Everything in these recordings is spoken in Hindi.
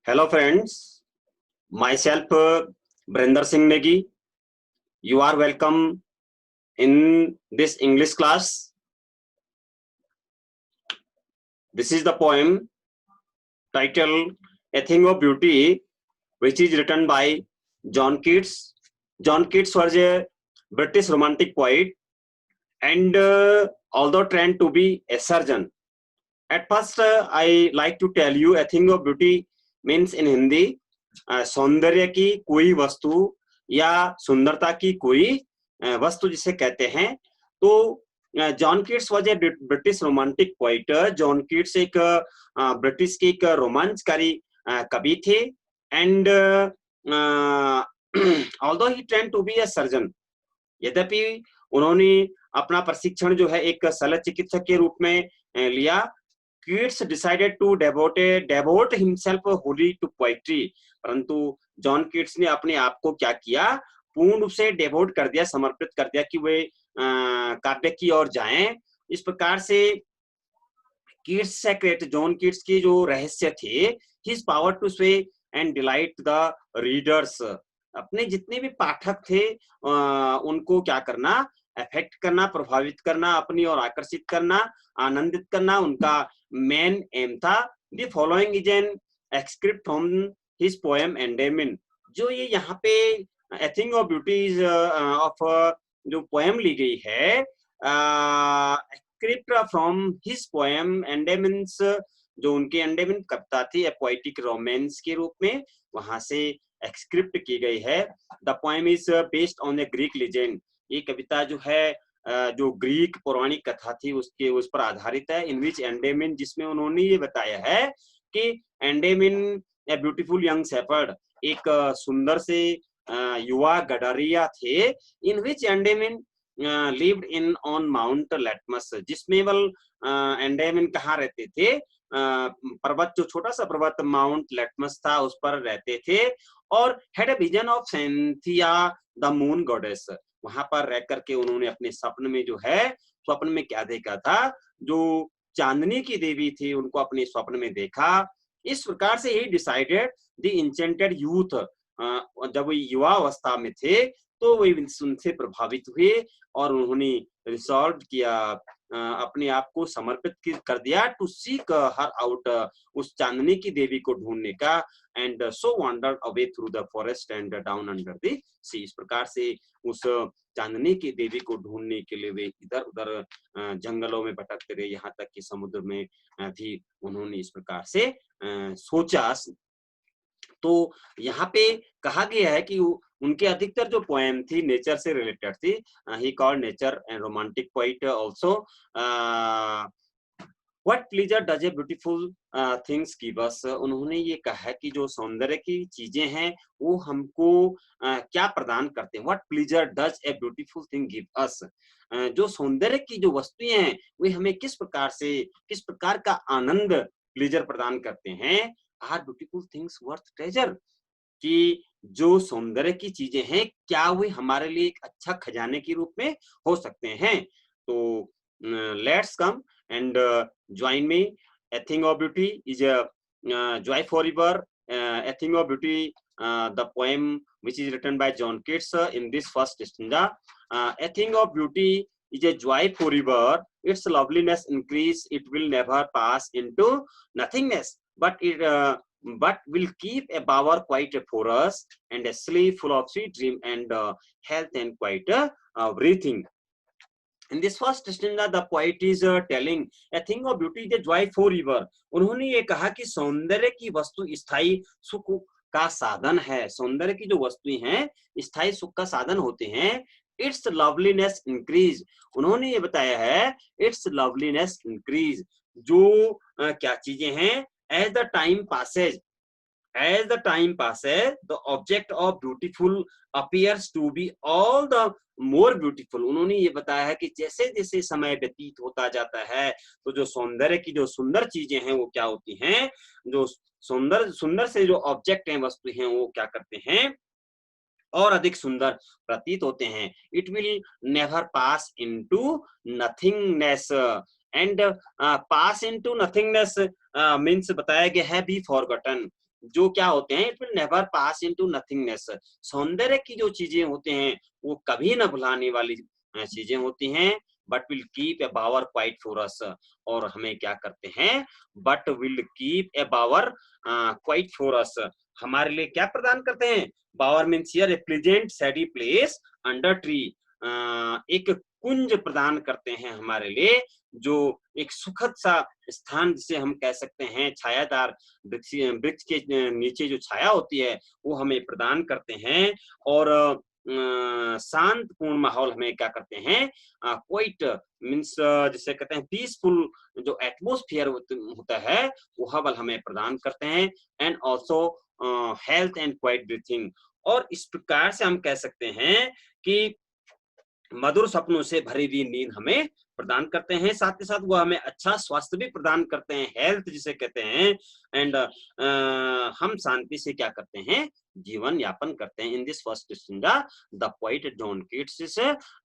Hello friends, myself Brinder Singh Negi. You are welcome in this English class. This is the poem titled A Thing of Beauty, which is written by John Keats. John Keats was a British romantic poet and although trained to be a surgeon. At first, I like to tell you a thing of beauty means in Hindi सौंदर्य की कोई वस्तु या सुंदरता की कोई वस्तु जिसे कहते हैं। तो John Keats was a British romantic poet. John Keats एक ब्रिटिश के एक रोमांचकारी कवि थे and although he trained to be a surgeon, यद्यपि उन्होंने अपना प्रशिक्षण जो है एक शल्य चिकित्सक के रूप में लिया। Keats decided to devote himself wholly to poetry, परंतु जॉन कीट्स ने अपने आप को क्या किया, पूर्ण रूप से डेवोट कर दिया, समर्पित कर दिया कि वे काव्य की ओर जाएं। इस प्रकार से कीट्स सेक्रेट, जॉन कीट्स की जो रहस्य थे, हिज पावर टू स्वे एंड डिलाइट द रीडर्स, अपने जितने भी पाठक थे उनको क्या करना, अफेक्ट करना, प्रभावित करना, अपनी ओर आकर्षित करना, आनंदित करना उनका मेन एम था। The following is an excerpt from his poem Endymion. जो ये यहाँ पे a thing of beauty of जो पोएम ली गई है, excerpt from his poem Endymion's, जो उनके एंडेमिन कविता थी ए पोएटिक रोमांस के रूप में, वहां से एक्सक्रिप्ट की गई है। The poem is based on A Greek legend. ये कविता जो है जो ग्रीक पौराणिक कथा थी उस पर आधारित है। इन विच एंडेमिन, जिसमें उन्होंने ये बताया है कि Endymion a beautiful young shepherd, एक सुंदर से युवा गडरिया थे। In which Endymion lived in on Mount Latmos, जिसमें वल एंडेमिन कहाँ रहते थे, पर्वत, जो छोटा सा पर्वत माउंट लेटमस था उस पर रहते थे। और had a vision of Senthia the moon goddess, वहां पर रह करके उन्होंने अपने सपन में जो है, स्वप्न में क्या देखा था, जो चांदनी की देवी थी उनको अपने स्वप्न में देखा। इस प्रकार से ही डिसाइडेड द इंचेंटेड यूथ, जब वो युवा अवस्था में थे तो वे उनसे प्रभावित हुए और उन्होंने रिसॉल्व किया, अपने आप को समर्पित कर दिया टू सीक हर आउट, उस चांदनी की देवी को ढूंढने का। And so wandered away through the forest and down under the sea, इस प्रकार से उस चांदनी की देवी को ढूंढने के लिए वे इधर उधर जंगलों में भटकते रहे, यहाँ तक कि समुद्र में भी उन्होंने इस प्रकार से सोचा। तो यहाँ पे कहा गया है कि उनके अधिकतर जो पोएम थी नेचर से रिलेटेड थी। He called nature and romantic poet also. What pleaser does a beautiful things give us, उन्होंने ये कहा है कि जो सौंदर्य की चीजें हैं वो हमको क्या प्रदान करते हैं। What pleaser does a beautiful thing give us, जो सौंदर्य की जो वस्तुएं हैं वे हमें किस प्रकार का आनंद, प्लीजर प्रदान करते हैं। Are beautiful things worth treasure, कि जो सौंदर्य की चीजें हैं क्या वे हमारे लिए एक अच्छा खजाने के रूप में हो सकते हैं। तो let's come and join me. A thing of beauty is a joy forever. A thing of beauty, the poem which is written by John Keats in this first stanza. A thing of beauty is a joy forever. Its loveliness increase. It will never pass into nothingness, but will keep a bower quite for us, and a sleep full of sweet dream and health and quite breathing. In this first stanza, the poet is telling a thing of beauty is a joy forever. उन्होंने ये कहा कि सौंदर्य की वस्तु स्थायी सुख का साधन है। सौंदर्य की जो वस्तुएं हैं स्थायी सुख का साधन होते हैं। Its loveliness increase, उन्होंने ये बताया है its loveliness increase, जो क्या चीजें हैं, as the time passes, the object of beautiful appears to be all the more beautiful. उन्होंने ये बताया है कि जैसे जैसे समय व्यतीत होता जाता है तो जो सौंदर्य की जो सुंदर चीजें हैं वो क्या होती हैं, जो सुंदर से जो ऑब्जेक्ट हैं, वस्तु हैं, वो क्या करते हैं, और अधिक सुंदर प्रतीत होते हैं। It will never pass into nothingness, and pass into nothingness means बताया गया है बी फॉरगॉटन, जो क्या होते हैं, it will never pass into nothingness. सौंदर्य की जो चीजें होते हैं वो कभी न भुलाने वाली चीजें होती हैं, but will keep a bower quiet for us. और हमें क्या करते हैं, but will keep a bower quiet for us, हमारे लिए क्या प्रदान करते हैं। Bower means here a pleasant shady place under tree, एक कुंज प्रदान करते हैं हमारे लिए, जो एक सुखद सा स्थान जिसे हम कह सकते हैं, छायादार वृक्ष वृक्ष के नीचे जो छाया होती है वो हमें प्रदान करते हैं। और शांतपूर्ण माहौल हमें क्या करते हैं, क्वाइट मीन्स जिसे कहते हैं पीसफुल जो एटमोस्फियर होता है वो हवल हमें प्रदान करते हैं। And also health and quite breathing. और इस प्रकार से हम कह सकते हैं कि मधुर सपनों से भरी हुई नींद हमें प्रदान करते हैं, साथ ही साथ वो हमें अच्छा स्वास्थ्य भी प्रदान करते हैं, हेल्थ जिसे कहते हैं। एंड हम शांति से क्या करते हैं, जीवन यापन करते हैं। In this first stanza the poet John Keats is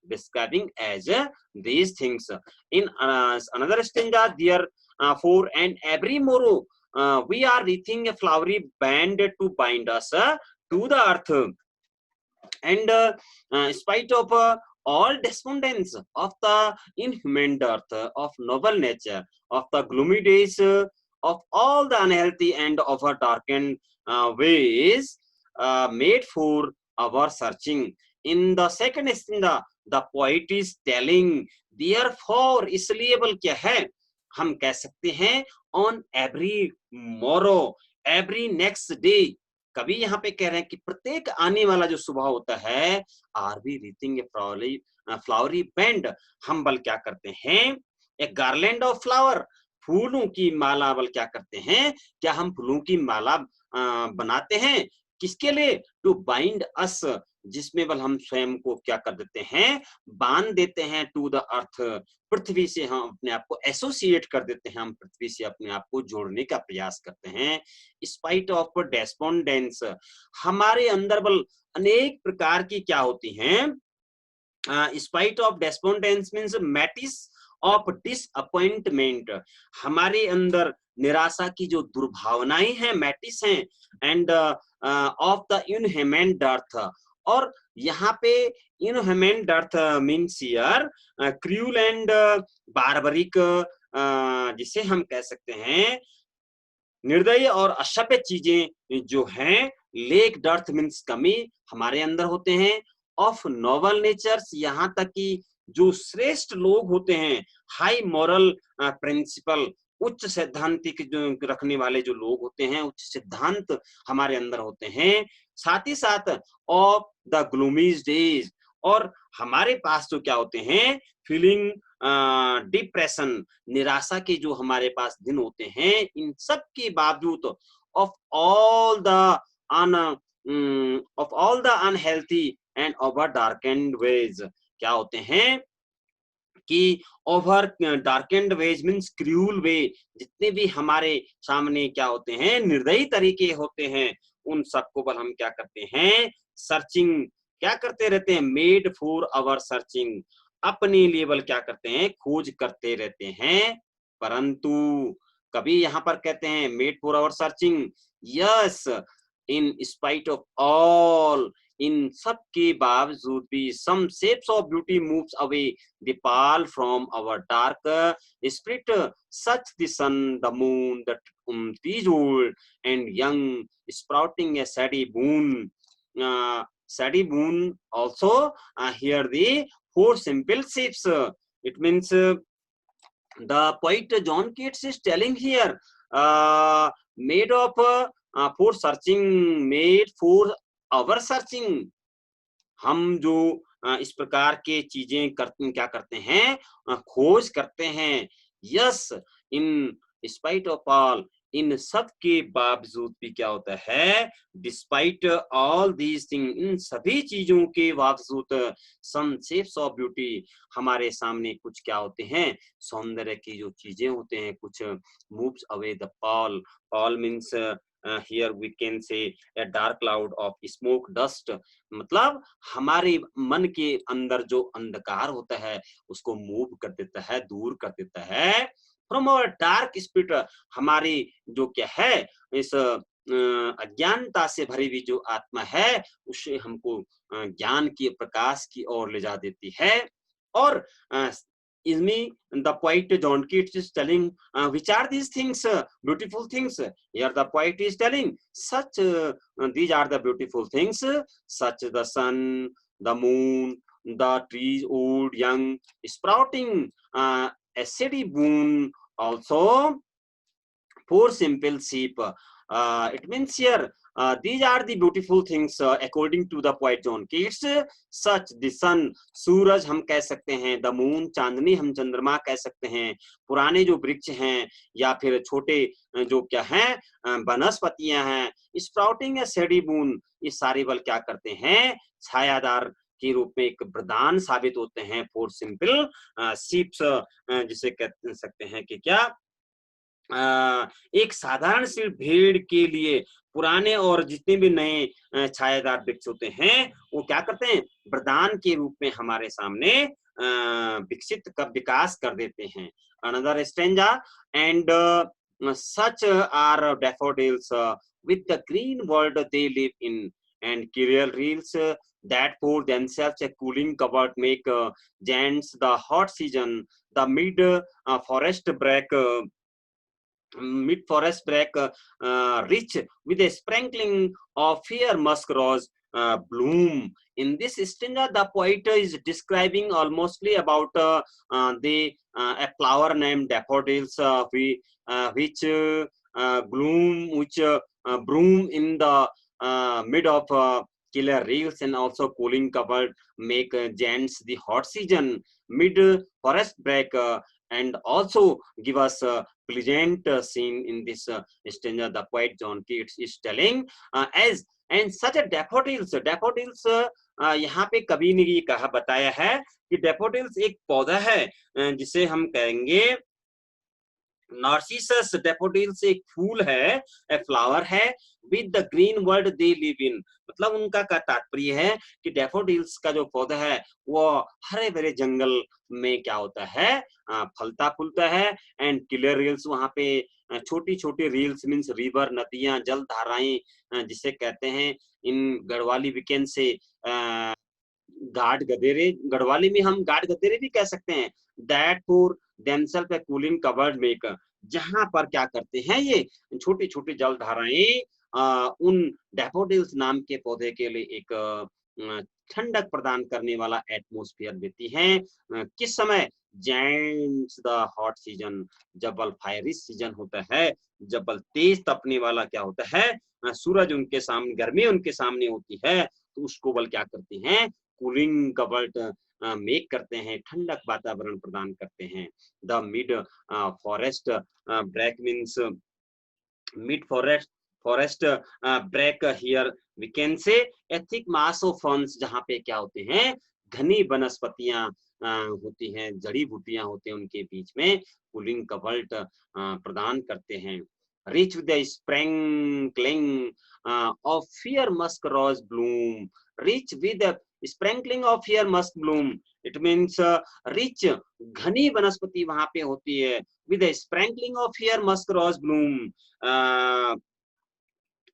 describing as these things. In another stanza there, for and every morrow we are wreathing a flowery band to bind us to the earth. And in spite of all despondence of the inhuman dearth of noble nature, of the gloomy days, of all the unhealthy and of our darkened ways made for our searching. In the second stanza, the poet is telling, therefore, इसलिए बल क्या है, हम कह सकते हैं on every morrow, every next day, कभी यहाँ पे कह रहे हैं कि प्रत्येक आने वाला जो सुबह होता है, आर बी रीथिंग ए फ्लावरी बैंड, हम बल क्या करते हैं, एक गार्लैंड ऑफ फ्लावर, फूलों की माला बल क्या करते हैं, क्या हम फूलों की माला बनाते हैं, किसके लिए, टू बाइंड अस, जिसमें बल हम स्वयं को क्या कर देते हैं, बांध देते हैं, टू द अर्थ, पृथ्वी से हम अपने आप को एसोसिएट कर देते हैं, हम पृथ्वी से अपने आप को जोड़ने का प्रयास करते हैं। स्पाइट ऑफ डेस्पोंडेंस, हमारे अंदर बल अनेक प्रकार की क्या होती हैं, spite of despondence means matters of disappointment, हमारे अंदर निराशा की जो दुर्भावनाएं हैं, मैटिस हैं। And of the inhuman dearth, और यहाँ पे inhuman dearth means here cruel and barbaric, जिसे हम कह सकते हैं निर्दयी और असभ्य चीजें जो हैं, लेक डर्थ मीन्स कमी हमारे अंदर होते हैं। ऑफ नोबल नेचर्स, यहाँ तक कि जो श्रेष्ठ लोग होते हैं, हाई मॉरल प्रिंसिपल, उच्च सैद्धांतिक जो रखने वाले जो लोग होते हैं, उच्च सिद्धांत हमारे अंदर होते हैं। साथ ही साथ ऑफ द ग्लूमीज डेज, और हमारे पास तो क्या होते हैं, फीलिंग डिप्रेशन, निराशा के जो हमारे पास दिन होते हैं, इन सब के बावजूद of all the unhealthy and over darkened ways, क्या होते हैं कि over darkened ways means cruel way, जितने भी हमारे सामने क्या होते हैं, निर्दयी तरीके होते हैं, उन सबको बल हम क्या करते हैं, सर्चिंग क्या करते रहते हैं, मेड फॉर आवर सर्चिंग, अपने लिए बल क्या करते हैं, खोज करते रहते हैं। परंतु कभी यहाँ पर कहते हैं made for our searching, yes, in spite of all, इन सब के बावजूद भी, some shapes of beauty moves away the pall from our dark spirit, such the sun, the moon, that these old and young, sprouting a saddy boon also, here the four simple shapes. It means the poet John Keats is telling here, made of for searching, made for our searching, हम जो इस प्रकार के चीजें करते क्या करते हैं, खोज करते हैं। Yes, in spite of all, इन सब के बावजूद भी क्या होता है, डिस्पाइट ऑल दीज थिंग, इन सभी चीजों के बावजूद, सम शेप्स ऑफ ब्यूटी, हमारे सामने कुछ क्या होते हैं, सौंदर्य की जो चीजें होते हैं, कुछ moves away the Paul, Paul means here we can say a dark cloud of smoke dust, मतलब हमारे मन के अंदर जो अंधकार होता है उसको मूव कर देता है, दूर कर देता है। फ्रॉम अवर डार्क स्पिरिट, हमारी जो क्या है, इस अज्ञानता से भरी हुई जो आत्मा है उसे हमको ज्ञान की प्रकाश की ओर ले जा देती है। और इसमें the poet John Keats is telling which are these things, beautiful things. Here the poet is telling such these are the beautiful things, such the sun, the moon, the trees old young sprouting, a city boon also four simple sheep. It means here these are the beautiful things according to the poet John Keats. Such the sun, सूरज हम कह सकते हैं, the moon चांदनी हम चंद्रमा कह सकते हैं, पुराने जो वृक्ष हैं या फिर छोटे जो क्या हैं वनस्पतियां हैं, sprouting a shady boon, ये सारे बल क्या करते हैं, छायादार के रूप में एक वरदान साबित होते हैं। फोर सिंपल शीप्स जिसे कह सकते हैं कि क्या एक साधारण सी भेड़ के लिए पुराने और जितने भी नए छायादार वृक्ष होते हैं वो क्या करते हैं, वरदान के रूप में हमारे सामने विकसित कर विकास कर देते हैं। Another stanza and such are daffodils with the green world they live in, and curial reels that for themselves a cooling cupboard make giants the hot season, the forest break rich with a sprinkling of fair musk rose bloom. In this stanza, the poet is describing almostly about a flower named daffodils, which bloom in the mid of killer reels and also cooling covered make giants the hot season, mid forest break, and also give us pleasant scene in this stanza. The poet John Keats is telling as and such a daffodils यहाँ पे कवि ने ये कहा बताया है कि daffodils एक पौधा है जिसे हम कहेंगे नार्सिसस। daffodils एक फूल है, ए फ्लावर है, with the green world they live in, मतलब उनका का तात्पर्य है कि daffodils का जो पौधा है वो हरे भरे जंगल में क्या होता है फलता फूलता है। एंड किलर रील्स वहां पे छोटी छोटी रील्स मीन्स रिवर नदियां जल धाराएं जिसे कहते हैं इन गढ़वाली वीकेंड से गाड गदेरे, गढ़वाली में हम गाड गदेरे भी कह सकते हैं। That for themself a cooling covered make, जहां पर क्या करते हैं ये छोटी छोटी जल धाराएं उन डैफोडिल्स नाम के पौधे के लिए एक ठंडक प्रदान करने वाला एटमॉस्फेयर देती हैं। किस समय, जैंट्स द हॉट सीजन, जब बल फायरी सीजन होता है, जब बल तेज तपने वाला क्या होता है सूरज उनके सामने, गर्मी उनके सामने होती है, तो उसको बल क्या करते हैं कूलिंग कवर्ड मेक करते हैं, ठंडक वातावरण प्रदान करते हैं। The mid forest break means mid forest break here we can say a thick mass of ferns, जहाँ पे क्या होते हैं घनी वनस्पतियां होती हैं, जड़ी बूटियां होती हैं, उनके बीच में कूलिंग कवर्ड प्रदान करते हैं। Rich with the sprinkling of fair musk rose bloom, rich with a sprinkling of fair musk bloom, it means rich घनी वनस्पति वहां पे होती है, with a sprinkling of fair musk rose bloom,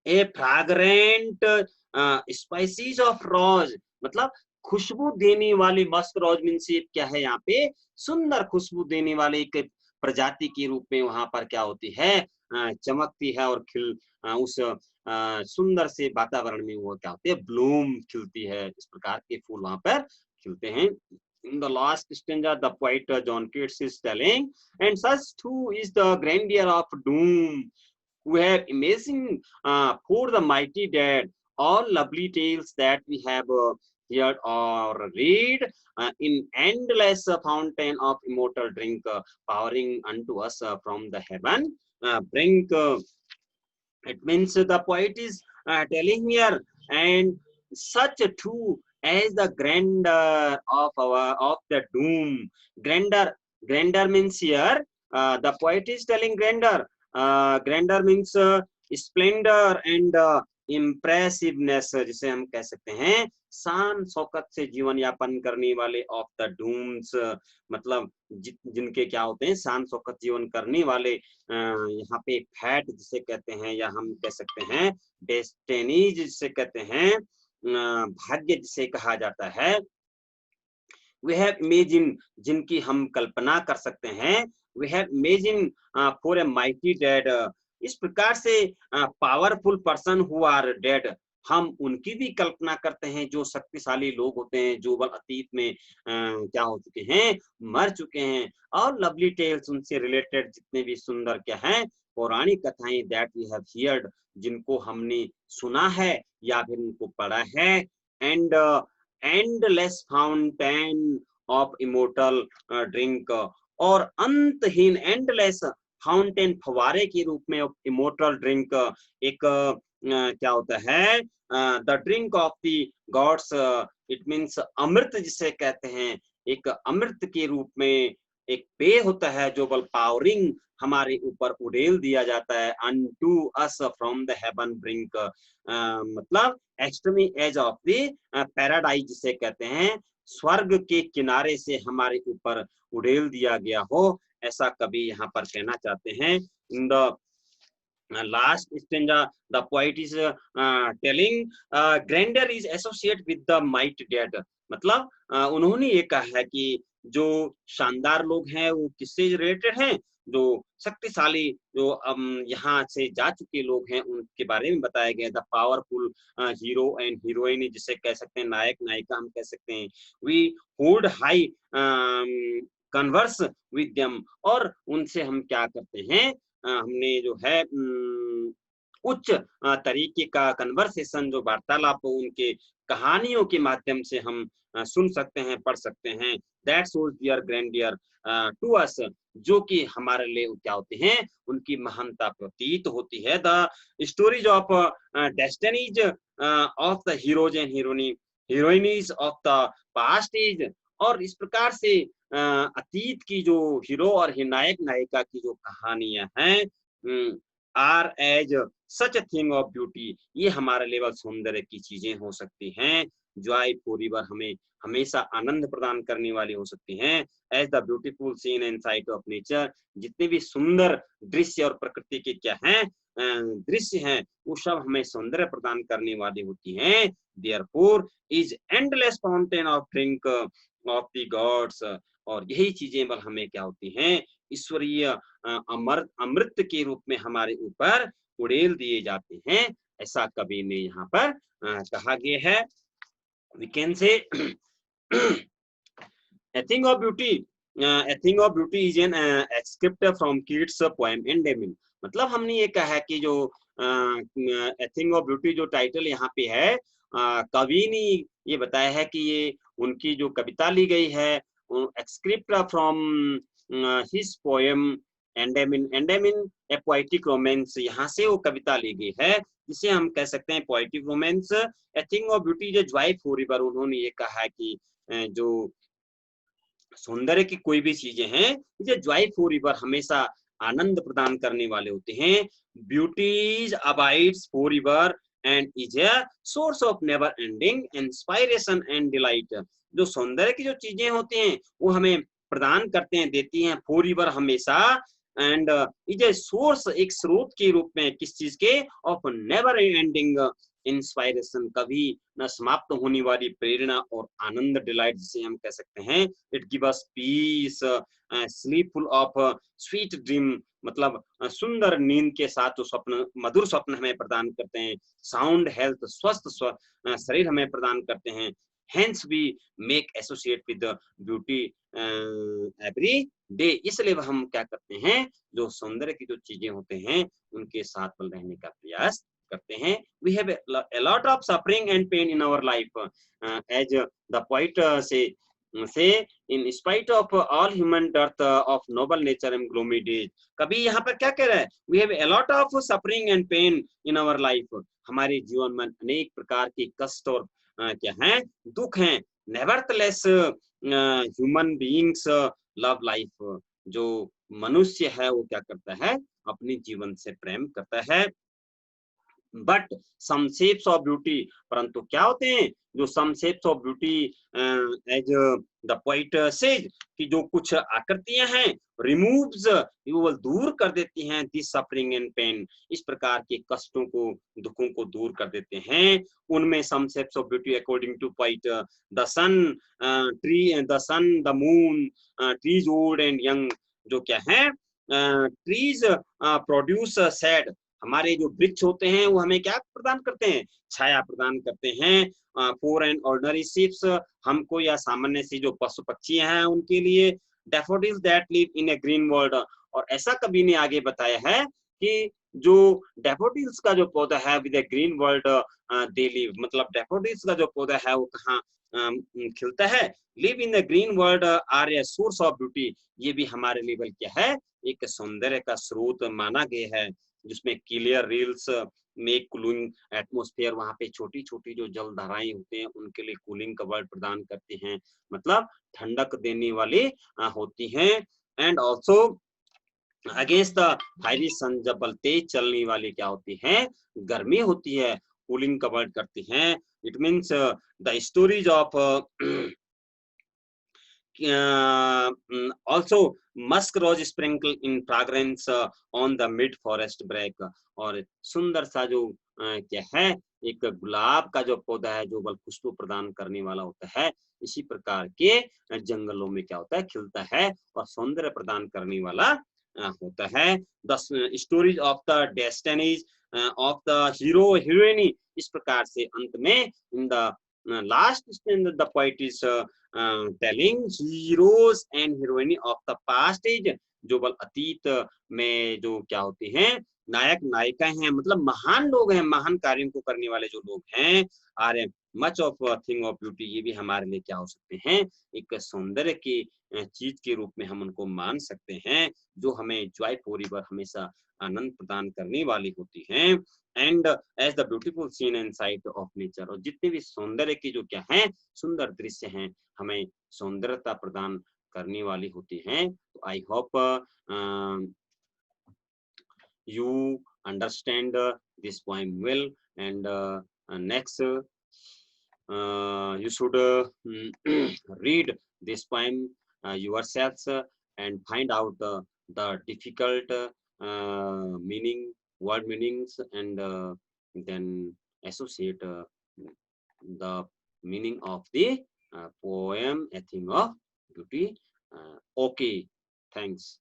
a fragrant species of rose, मतलब खुशबू देने वाली मस्क रोज मीन्स क्या है यहाँ पे सुंदर खुशबू देने वाली एक प्रजाति के रूप में वहां पर क्या होती है चमकती है और खिल उस सुंदर से वातावरण में वो क्या होती है ब्लूम खिलती है। इस प्रकार के फूल वहां पर खिलते हैं। In the last stanza, the poet John Keats is telling, and such too is the grandeur of doom, who have amazing for the mighty dead, all lovely tales that we have heard or read in endless fountain of immortal drink, powering unto us from the heaven brink. It means the poet is telling here, and such too as the grandeur of the doom. Grandeur means here the poet is telling grandeur. Grandeur means splendor and impressiveness, जिसे हम कह सकते हैं शान शौकत से जीवन यापन करने वाले, ऑफ द डूम्स, मतलब जिनके क्या होते हैं शान शौकत जीवन करने वाले, यहाँ पे फैट जिसे कहते हैं, या हम कह सकते हैं डेस्टिनीज जिसे कहते हैं, भाग्य जिसे कहा जाता है। वी हैव इमेजिन, जिनकी हम कल्पना कर सकते हैं। We have imagine for a mighty dead, इस प्रकार से powerful person who are dead, हम उनकी भी कल्पना करते हैं जो शक्तिशाली लोग होते हैं, जो बल अतीत में क्या हो चुके हैं, मर चुके हैं। और लवली टेल्स, उनसे रिलेटेड जितने भी सुंदर क्या हैं पौराणिक कथाएं, दैट वी हैव हियर्ड, जिनको हमने सुना है या फिर उनको पढ़ा है। And endless fountain of immortal drink, और अंतहीन एंडलेस फाउंटेन, फवारे के रूप में इमोर्टल ड्रिंक, एक क्या होता है the drink of the gods, it means अमृत जिसे कहते हैं, एक अमृत के रूप में एक पेय होता है जो बल पावरिंग हमारे ऊपर उड़ेल दिया जाता है। Unto us from the heaven brink, मतलब extremely edge of the paradise जिसे कहते हैं, स्वर्ग के किनारे से हमारे ऊपर उड़ेल दिया गया हो, ऐसा कभी यहाँ पर कहना चाहते हैं। In the last stanza the poet is telling grandeur is associated with the might dead, मतलब उन्होंने ये कहा है कि जो शानदार लोग हैं वो किससे रिलेटेड हैं, जो शक्तिशाली, जो यहाँ से जा चुके लोग हैं उनके बारे में बताया गया। The powerful hero and heroine जिसे कह सकते हैं, नायक नायिका हम कह सकते हैं। We hold high converse with them, और उनसे हम क्या करते हैं, हमने जो है उच्च तरीके का कन्वर्सेशन, जो वार्तालाप उनके कहानियों के माध्यम से हम सुन सकते हैं, पढ़ सकते हैं। That shows their grandeur to us, जो कि हमारे लिए क्या होते हैं, उनकी महानता प्रतीत होती है। The stories of destinies of the heroes and heroines of the past is, और इस प्रकार से अतीत की जो हीरो और नायक नायिका की जो कहानियां हैं, are as such thing of beauty, ये हमारे लेवल सौंदर्य की चीजें हो सकती हैं। जॉय फॉरएवर, हमें हमेशा आनंद प्रदान करने वाली हो सकती हैं। As the beautiful scene and sight of nature, जितने भी सुंदर दृश्य और प्रकृति के क्या हैं दृश्य हैं, वो सब हमें सौंदर्य प्रदान करने वाली होती हैं। Therefore is endless fountain of drink of the God's, और यही चीजें बल हमें क्या होती हैं, ईश्वरीय अमृत के रूप में हमारे ऊपर उड़ेल दिए जाते हैं, ऐसा कवि ने यहाँ पर कहा गया है। We can say A thing of beauty, a thing of beauty is an excerpt from Keats' poem Endymion, मतलब हमने ये कहा है कि जो A thing of beauty जो टाइटल यहाँ पे है, कवि ने ये बताया है कि ये उनकी जो कविता ली गई है, excerpt from his poem Endymion, Endymion a poetic romance, यहाँ से वो कविता ली गई है, जिसे हम कह सकते हैं poetic romance. A thing of beauty जो जॉय फॉरएवर, उन्होंने ये कहा है कि जो सौंदर्य की कोई भी चीजें हैं, जो जॉय फॉरएवर हमेशा आनंद प्रदान करने वाले होते हैं। Beauties abides forever and is a source of never ending inspiration and delight, जो सौंदर्य की जो चीजें होती हैं वो हमें प्रदान करते हैं, देती हैं फॉरएवर हमेशा, एंड इज ए सोर्स, एक स्रोत के रूप में किस चीज के, ऑफ नेवर एंडिंग इंस्पायरेशन, कभी न समाप्त होने वाली प्रेरणा और आनंद, डिलाइट जिसे हम कह सकते हैं। It give us piece, sleep full of sweet dream, मतलब सुंदर नींद के साथ जो स्वप्न, मधुर स्वप्न हमें प्रदान करते हैं। साउंड हेल्थ, स्वस्थ शरीर हमें प्रदान करते हैं। Hence we make associate with the beauty every day, इसलिए हम क्या करते हैं, जो सौंदर्य की जो चीजें होते हैं उनके साथ बल रहने का प्रयास करते हैं। We have a lot of suffering and pain in our life, as the poet say in spite of all human dearth of noble nature and gloomy days, कभी यहाँ पर क्या कह रहा है, we have a lot of suffering and pain in our life, हमारे जीवन में अनेक प्रकार के कष्ट और क्या हैं, दुख हैं। Nevertheless human beings love life, जो मनुष्य है वो क्या करता है, अपने जीवन से प्रेम करता है। But some shapes of beauty, परंतु क्या होते हैं जो some shapes of beauty, as the poet says, कि जो कुछ आकृतियां हैं रिमूव्स, वो दूर कर देती हैं दिस सफरिंग एंड पेन, इस प्रकार के कष्टों को, दुखों को दूर कर देते हैं। उनमें some shapes of beauty according to poet, the sun, the sun, the moon, trees old and young, जो क्या है ट्रीज प्रोड्यूस सैड, हमारे जो वृक्ष होते हैं वो हमें क्या प्रदान करते हैं, छाया प्रदान करते हैं। फॉर एंड ऑर्डिनरी शिप्स, हमको या सामान्य सी जो पशु पक्षी हैं उनके लिए, daffodils that live in A green world, और ऐसा कभी ने आगे बताया है कि जो डैफोडिल्स का जो पौधा है with a green world they live, मतलब डैफोडिल्स का जो पौधा है वो कहाँ खिलता है, live in the green world are a source of beauty, ये भी हमारे लेवल क्या है, एक सौंदर्य का स्रोत माना गया है, जिसमें क्लियर रील्स में कूलिंग एटमॉस्फेयर, वहां पे छोटी छोटी जो जल धाराएं होते हैं उनके लिए कूलिंग कवर्ड प्रदान करते हैं, मतलब ठंडक देने वाली होती हैं। And also against the fiery sun, जब बल तेज चलने वाली क्या होती है, गर्मी होती है, कूलिंग कवर्ड करती हैं। It means the stories of also musk rose sprinkle in fragrance on the mid forest break, और सुंदर सा जो क्या है, एक गुलाब का जो पौधा है जो बल खुशबू प्रदान करने वाला होता है, इसी प्रकार के जंगलों में क्या होता है, खिलता है और सौंदर्य प्रदान करने वाला होता है। The stories of the destinies of the hero heroine, इस प्रकार से अंत में in the last stand the poet is telling heroes and heroine of the past as, जो बल अतीत में जो क्या होते हैं, नायक नायिका हैं, मतलब महान लोग हैं, महान कार्यों को करने वाले जो लोग हैं, are much of thing of beauty, ये भी हमारे लिए क्या हो सकते हैं, एक सौंदर्य की चीज के रूप में हम उनको मान सकते हैं, जो हमें जॉय फोरीवर हमेशा आनंद प्रदान करने वाली होती हैं। And as the beautiful scene and sight of nature, और जितने भी सौंदर्य की जो क्या है, सुंदर दृश्य हैं, हमें सौंदर्यता प्रदान करने वाली होती हैं। तो I hope you understand this poem well, and next you should read this poem yourselves, and find out the difficult meaning, word meanings, and then associate the meaning of the poem A Thing of Beauty. Okay, thanks.